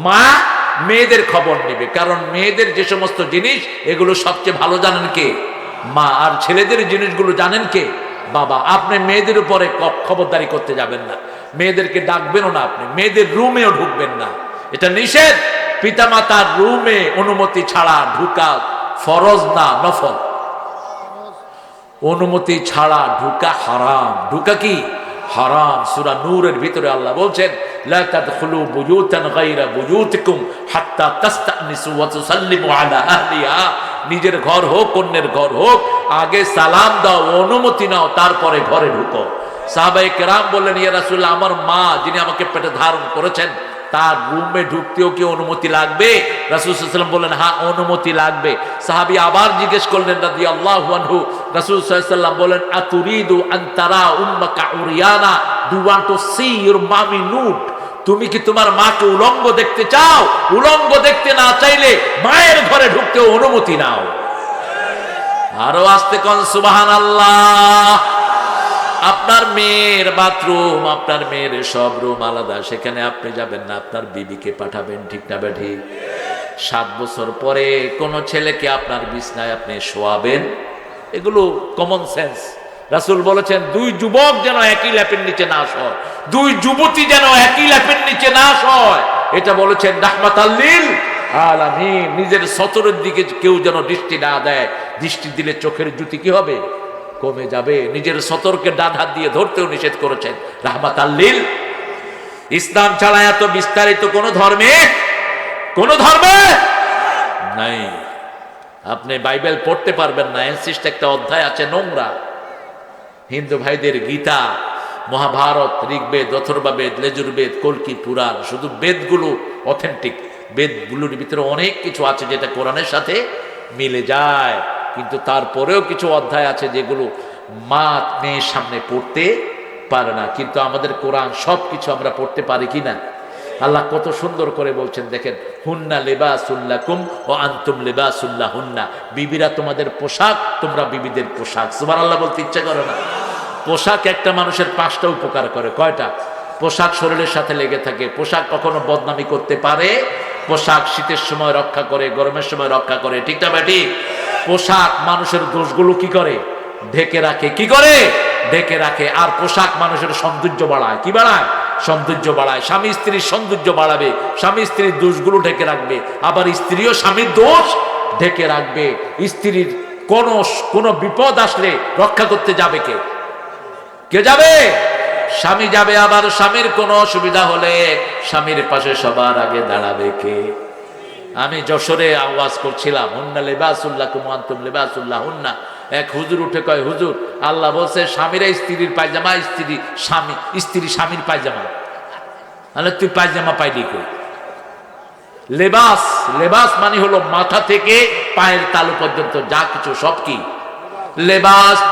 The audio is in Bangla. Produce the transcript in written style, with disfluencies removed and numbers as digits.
মা মেয়েদের খবর নেবে, কারণ মেয়েদের যে সমস্ত জিনিস এগুলো সবচেয়ে ভালো জানেন কে? মা। আর ছেলেদের জিনিসগুলো জানেন কে? বাবা। আপনি মেয়েদের উপরে খবরদারি করতে যাবেন না, মেয়েদেরকে ডাকবেনও না, আপনি মেয়েদের রুমেও ঢুকবেন না, এটা নিষেধ। পিতামাতার রুমে অনুমতি ছাড়া ঢুকা ফরজ না, নফল। অনুমতি ছাড়া ঢুকা হারাম। ঢুকা কি? হারাম। সূরা নূরের ভিতরে আল্লাহ বলছেন, লা তাদখুলু বুয়ুতান গায়রা বুয়ুতিকুম হাত্তা তাস্তানিসু ওয়া তুসাল্লিমু আলা আহলিহা। নিজের ঘর হোক, অন্যের ঘর হোক, আগে সালাম দাও, অনুমতি নাও, তারপরে ঘরে ঢুকো। সাহাবায়ে কেরাম বললেন, ইয়া রাসূলুল্লাহ, আমার মা যিনি আমাকে পেটে ধারণ করেছেন তার রুমে ঢুকতেও কি অনুমতি লাগবে? রাসূল সাল্লাল্লাহু আলাইহি ওয়াসাল্লাম বললেন, হ্যাঁ, অনুমতি লাগবে। সাহাবী আবার জিজ্ঞেস করলেন রাদিয়াল্লাহু আনহু, রাসূল সাল্লাল্লাহু আলাইহি ওয়াসাল্লাম বলেন, আতুরিদু আন তারা উম্মাকা উরিয়ানা, do you want to see your mummy nude? তুমি কি তোমার মাকে উলঙ্গ দেখতে চাও? উলঙ্গ দেখতে না চাইলে মায়ের ঘরে ঢুকতেও অনুমতি নাও। আরো আস্তে কোন সুবহানাল্লাহ। আপনার মেয়ের বাথরুম, আপনার মেয়ের সব রুম আলাদা, সেখানে আপনি যাবেন না, আপনার বিবিকে পাঠাবেন, ঠিক না বেঠি? 7 বছর পরে কোন ছেলেকে আপনার বিছনায় আপনি শোয়াবেন? এগুলো কমন সেন্স। রাসূল বলেছেন, 2 যুবক যেন একই ল্যাপের নিচে না শোয়, 2 যুবতী যেন একই ল্যাপের নিচে না শোয়, এটা বলেছেন রাহমাতাল লিল আলামিন। নিজের সতরের দিকে কেউ যেন দৃষ্টি না দেয়, দৃষ্টি দিলে চোখের জ্যোতি কি হবে? কমে যাবে। নিজের সতর্কে ডান হাত দিয়ে ধরতেও নিষেধ করেছেন রাহমাতাল লিল। ইসলাম ছাড়া এত বিস্তারিত কোন ধর্মে নাই। আপনি বাইবেল পড়তে পারবেন না, এনসিস্ট একটা অধ্যায় আছে নোংরা। হিন্দু ভাইদের গীতা, মহাভারত, ঋগ্বেদ, অথর্ববেদ, লেজুরবেদ, কল্কি পুরাণ, শুধু বেদগুলো অথেন্টিক। বেদগুলোর ভিতরে অনেক কিছু আছে যেটা কোরআনের সাথে মিলে যায়, কিন্তু তারপরেও কিছু অধ্যায় আছে যেগুলো মা মেয়ের সামনে পড়তে পারে না। কিন্তু আমাদের কোরআন সব কিছু আমরা পড়তে পারি কিনা? আল্লাহ কত সুন্দর করে বলছেন, দেখেন, হুন্না লিবাসুল লাকুম ওয়া আনতুম লিবাসুল লাহুন্না। বিবিরা তোমাদের পোশাক, তোমরা বিবিদের পোশাক। সুবহানাল্লাহ বলতে ইচ্ছা করে না? পোশাক একটা মানুষের 5টা উপকার করে। কয়টা? পোশাক শরীরের সাথে লেগে থাকে, পোশাক কখনো বদনামি করতে পারে, পোশাক শীতের সময় রক্ষা করে, গরমের সময় রক্ষা করে, ঠিক না বেটি? পোশাক মানুষের দোষগুলো কি করে? ঢেকে রাখে। কি করে? ঢেকে রাখে। আর পোশাক মানুষের সৌন্দর্য বাড়ায়। কি বাড়ায়? সৌন্দর্য বাড়ায়। স্বামী স্ত্রীর সৌন্দর্য বাড়াবে, স্বামী স্ত্রীর দোষগুলো ঢেকে রাখবে, আবার স্ত্রীও স্বামীর দোষ ঢেকে রাখবে। স্ত্রীর কোন বিপদ আসলে রক্ষা করতে যাবে কে? কে যাবে? স্বামী যাবে। আবার স্বামীর কোনো অসুবিধা হলে স্বামীর পাশে সবার আগে দাঁড়াবে কে? আমি যশোরে আওয়াজ করছিলাম, হুন্না লিবাসুল লাকুম ওয়া আনতুম লিবাসুল লাহুন্না। এক হুজুর উঠে কয়, হুজুর, আল্লাহ বলছে স্বামীরা স্ত্রীর পায়জামা, স্ত্রী স্বামীর পায়জামা। মানে তুই পায়জামা পাইলি কই? লেবাস, লেবাস মানে হলো মাথা থেকে পায়ের তালু পর্যন্ত যা কিছু সব কি লেবাস।